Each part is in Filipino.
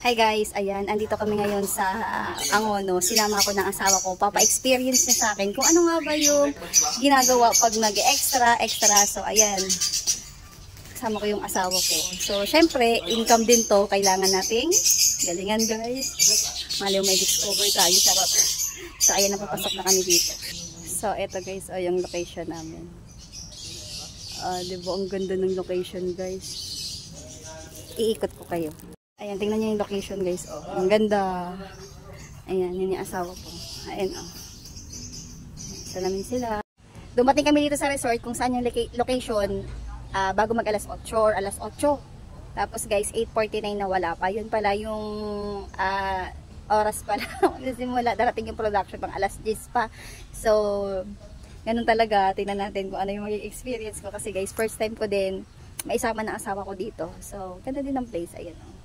Hi guys, ayan, andito kami ngayon sa Angono. Sinama ko ng asawa ko, papa-experience niya sa akin kung ano nga ba yung ginagawa pag nag-extra. So ayan, kasama ko yung asawa ko. So syempre, income din to, kailangan nating galingan guys. Maliw may discover tayo, sarap. So ayan, napapasok na kami dito. So eto guys, yung location namin. Diba ang ganda ng location guys. Iikot ko kayo. Ayan, tingnan nyo yung location guys. Oh, ang ganda. Ayan, yun yung asawa ko. Ayan, oh. Salamin sila. Dumating kami dito sa resort kung saan yung location bago mag alas 8 or alas 8. Tapos guys, 8:49 na wala pa. Yun pala yung oras pala. Simula, darating yung production pang alas 10 pa. So, ganun talaga. Tingnan natin kung ano yung magiging experience ko. Kasi guys, first time ko din maisama ng asawa ko dito. So, ganda din ang place. Ayan, oh.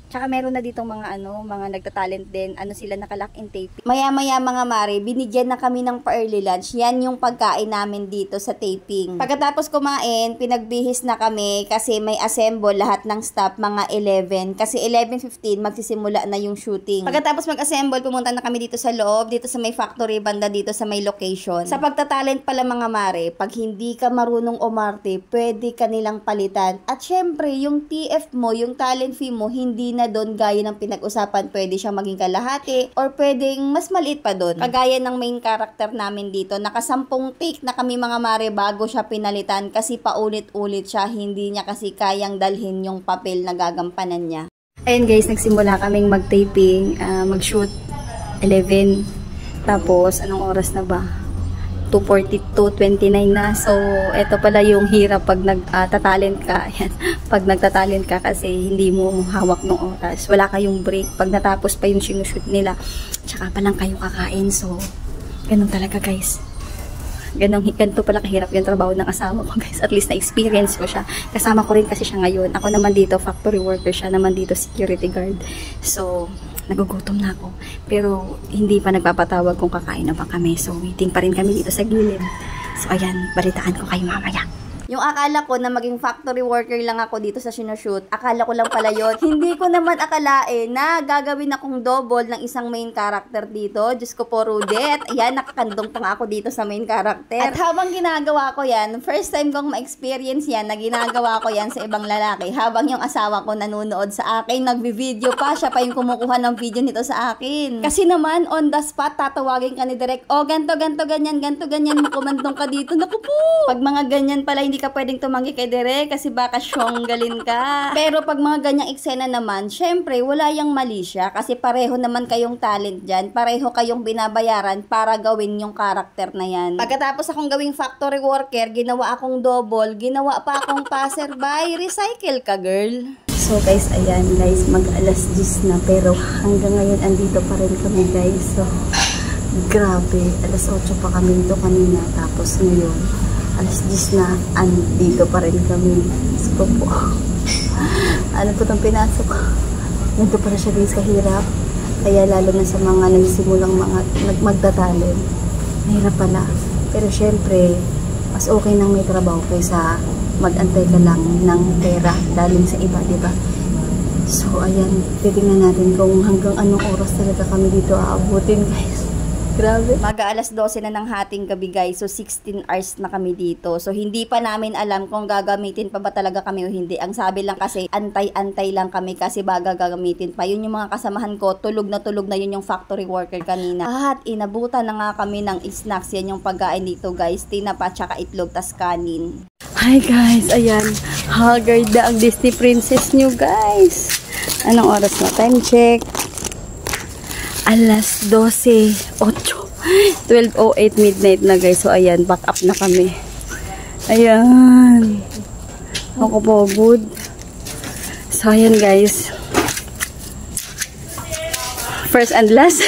Tsaka meron na ditong mga mga nagtatalent din. Sila nakalock in taping. Maya-maya mga mare, binigyan na kami ng pa-early lunch. Yan yung pagkain namin dito sa taping. Pagkatapos kumain, pinagbihis na kami kasi may assemble lahat ng staff mga 11. Kasi 11:15 magsisimula na yung shooting. Pagkatapos mag-assemble, pumunta na kami dito sa loob, dito sa may factory banda, dito sa may location. Sa pagtatalent pala mga mare, pag hindi ka marunong umarte, pwede ka nilang palitan. At syempre, yung TF mo, yung talent fee mo, hindi na doon gaya ng pinag-usapan, pwede siyang maging kalahati or pwedeng mas maliit pa doon. Kagaya ng main character namin dito, nakasampung take na kami mga mare bago siya pinalitan kasi paulit-ulit siya, hindi niya kasi kayang dalhin yung papel na gagampanan niya. Ayun guys, nagsimula kaming mag-taping, mag-shoot 11. Tapos, anong oras na ba? 2:42:29 na. So, ito pala yung hirap pag nagtatalent ka. Ayan. Pag nagtatalent ka kasi hindi mo hawak ng oras. Wala kayong break. Pag natapos pa yung sinushoot nila, tsaka pa lang kayo kakain. So, ganun talaga guys. Ganito pala kahirap yung trabaho ng asawa ko guys. At least na-experience ko siya. Kasama ko rin kasi siya ngayon. Ako naman dito, factory worker. Siya naman dito, security guard. So, nagugutom na ako. Pero, hindi pa nagpapatawag kung kakain na ba kami. So, waiting pa rin kami dito sa gilid. So, ayan, balitaan ko kayo mamaya. Yung akala ko na maging factory worker lang ako dito sa sinushoot, akala ko lang pala yun. Hindi ko naman akalain na gagawin akong double ng isang main character dito. Diyos ko po, Rude. At ayan, nakakandong pa nga ako dito sa main character. At habang ginagawa ko yan, first time kong ma-experience yan, na ginagawa ko yan sa ibang lalaki. Habang yung asawa ko nanonood sa akin, nagbi-video pa, siya pa yung kumukuha ng video nito sa akin. Kasi naman, on the spot, tatawagin ka ni Direk, ganto, ganyan, makumandong ka dito. Naku po! Pag mga ganyan pala, hindi ka pwedeng tumanggi kay Direk kasi baka syonggalin ka. Pero pag mga ganyang eksena naman, syempre wala yang mali siya kasi pareho naman kayong talent dyan. Pareho kayong binabayaran para gawin yung karakter na yan. Pagkatapos akong gawing factory worker, ginawa akong double, ginawa pa akong passerby. Recycle ka, girl. So guys, ayan guys, mag alas 10 na pero hanggang ngayon andito pa rin kami guys. So, grabe. Alas 8 pa kami dito kanina tapos ngayon alas 10 na, andito pa rin kami. So po, ano po itong pinasok? Nandito pa rin siya guys, kahirap. Kaya lalo na sa mga nagsimulang magtatalent, mahirap pala. Pero syempre, mas okay nang may trabaho kaysa mag-antay ka lang ng pera daling sa iba, diba? So ayan, titingnan natin kung hanggang anong oras talaga kami dito aabutin guys. Grabe. Mag-alas 12 na ng hating gabi guys. So 16 hours na kami dito. So hindi pa namin alam kung gagamitin pa ba talaga kami o hindi. Ang sabi lang kasi antay-antay lang kami kasi baga gagamitin pa. Yun yung mga kasamahan ko. Tulog na yun yung factory worker kanina. At inabutan na nga kami ng snacks. Yan yung pagkain dito guys. Tinapa tsaka itlog tas kanin. Hi guys. Ayan. Haggard na ang Disney princess nyo guys. Anong oras na? Time check. Alas 12:08 midnight na guys. So ayan, back up na kami. Ayan. Ako po, good. So ayan guys. First and last.